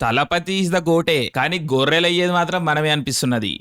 Thalapathy is the గోటే, కానీ గొర్రెలయ్యేది మాత్రం మనమే అనిపిస్తున్నది.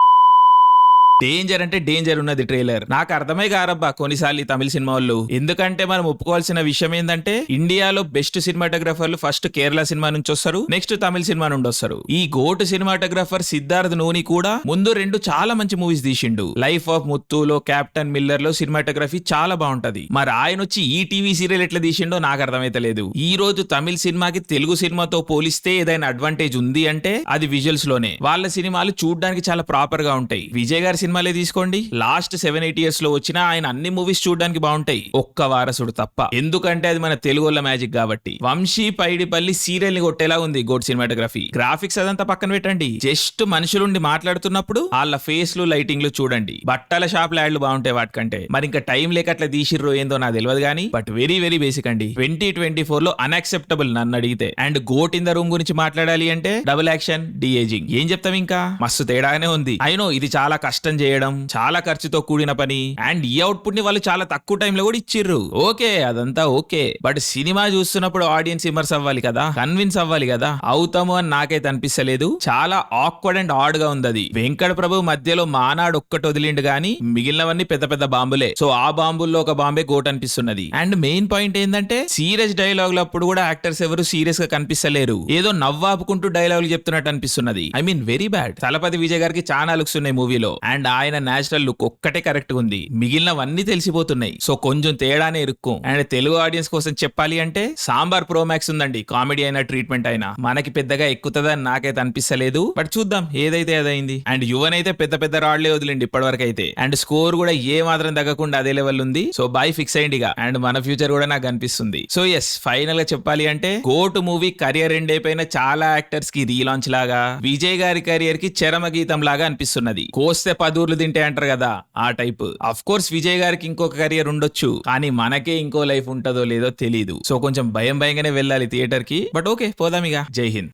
డేంజర్ అంటే డేంజర్ ఉన్నది ట్రైలర్. నాకు అర్థమే కారబ్బా కొన్నిసార్లు తమిళ సినిమా వాళ్ళు. ఎందుకంటే మనం ఒప్పుకోవాల్సిన విషయం ఏంటంటే ఇండియాలో బెస్ట్ సినిమాటోగ్రఫర్లు ఫస్ట్ కేరళ సినిమా నుంచి వస్తారు, నెక్స్ట్ తమిళ సినిమా నుండి వస్తారు. ఈ గోటు సినిమాటోగ్రఫర్ సిద్ధార్థ్ నూని కూడా ముందు 2 చాలా మంచి మూవీస్ తీసిండు. లైఫ్ ఆఫ్ ముత్తులో, కెప్టెన్ మిల్లర్ లో సినిమాటోగ్రఫీ చాలా బాగుంటది. మరి ఆయన వచ్చి ఈ టీవీ సీరియల్ ఎట్లా తీసిండో నాకు అర్థమైతే లేదు. ఈ రోజు తమిళ సినిమాకి తెలుగు సినిమాతో పోలిస్తే ఏదైనా అడ్వాంటేజ్ ఉంది అంటే అది విజువల్స్ లోనే. వాళ్ళ సినిమాలు చూడడానికి చాలా ప్రాపర్ గా ఉంటాయి. విజయ్ గారి సినిమాలే తీసుకోండి, లాస్ట్ 7-8 ఇయర్స్ లో వచ్చిన ఆయన అన్ని మూవీస్ చూడడానికి బాగుంటాయి, ఒక్క వారసుడు తప్ప. ఎందుకంటే అది మన తెలుగుల మ్యాజిక్ కాబట్టి. వంశీ పైడిపల్లి సీరియల్ ని కొట్టేలా ఉంది గోడ్ సినిమాటోగ్రఫీ. గ్రాఫిక్స్ అదంతా పక్కన పెట్టండి, జస్ట్ మనుషులుండి మాట్లాడుతున్నప్పుడు వాళ్ళ ఫేస్లు లైటింగ్లు చూడండి. బట్టల షాప్ యాడ్లు బాగుంటాయి వాటికంటే. మరి ఇంకా టైం లేక అట్లా తీసిర్రో ఏందో నాకు తెలియదు కానీ బట్ వెరీ వెరీ బేసిక్ అండి. 2024 లో అన్అక్సెప్టబుల్ నన్ను అడిగితే. And goat in the room గురించి మాట్లాడాలి అంటే డబుల్ యాక్షన్, డి ఏజింగ్, ఏం చెప్తాం ఇంకా, మస్తు తేడానే ఉంది. అయినో ఇది చాలా కష్టం చేయడం, చాలా ఖర్చుతో కూడిన పని, అండ్ ఈ అవుట్పుట్ ని వాళ్ళు చాలా తక్కువ టైంలో కూడా ఇచ్చిర్రు. ఓకే, అదంతా ఓకే, బట్ సినిమా చూస్తున్నప్పుడు ఆడియన్స్ ఇమర్స్ అవ్వాలి కదా, కన్విన్స్ అవ్వాలి కదా. అవుతాము అని నాకైతే అనిపిస్తలేదు. చాలా ఆక్వర్డ్ అండ్ ఆడ్ గా ఉంది అది. వెంకట ప్రభు మధ్యలో మానాడు ఒక్కటి వదిలిండు గానీ మిగిలినవన్నీ పెద్ద పెద్ద బాంబులే. సో ఆ బాంబుల్లో ఒక బాంబే గోట్ అనిపిస్తున్నది. అండ్ మెయిన్ పాయింట్ ఏంటంటే సీరియస్ డైలాగులు అప్పుడు కూడా యాక్టర్స్ ఎవరు సీరియస్ గా కనిపిస్తలేరు, ఏదో నవ్వాపుకుంటూ డైలాగులు చెప్తున్నట్టు అనిపిస్తున్నది. I mean very bad. Thalapathy Vijay గారికి చాలా లుక్స్ ఉన్నాయి మూవీలో, అండ్ ఆయన నేచురల్ లుక్ ఒక్కటే కరెక్ట్ గా ఉంది, మిగిలినవన్నీ తెలిసిపోతున్నాయి. సో కొంచెం తేడానే ఇరుక్కు. అండ్ తెలుగు ఆడియన్స్ కోసం చెప్పాలి అంటే సాంబార్ ప్రో మ్యాక్స్ ఉందండి. కామెడీ అయినా ట్రీట్మెంట్ అయినా మనకి పెద్దగా ఎక్కుతుందని నాకైతే అనిపిస్తలేదు, బట్ చూద్దాం, ఏదైతే అదైంది. అండ్ యువన్ అయితే పెద్ద పెద్ద రాళ్లే వదిలిండి ఇప్పటివరకు అయితే. అండ్ స్కోర్ కూడా ఏ మాత్రం తగ్గకుండా అదే లెవెల్ ఉంది. సో బై ఫిక్స్ అయ్యిందిగా. అండ్ మన ఫ్యూచర్ కూడా నాకు అనిపిస్తుంది. సో ఎస్, ఫైనల్ గా చెప్పాలి అంటే గోటు మూవీ కెరియర్ ఎండ్ అయిపోయిన చాలా యాక్టర్స్ కి రీలాంచ్ లాగా, విజయ్ గారి కెరియర్ కి చరమ గీతం లాగా అనిపిస్తున్నది. కోస్తే 10 ఊర్లు తింటే అంటారు కదా, ఆ టైప్. అఫ్ కోర్స్ విజయ్ గారికి ఇంకొక కెరియర్ ఉండొచ్చు, కానీ మనకే ఇంకో లైఫ్ ఉంటుందో లేదో తెలీదు. సో కొంచెం భయంగానే వెళ్ళాలి థియేటర్ కి. బట్ ఓకే, పోదాం ఇక. జై హింద్.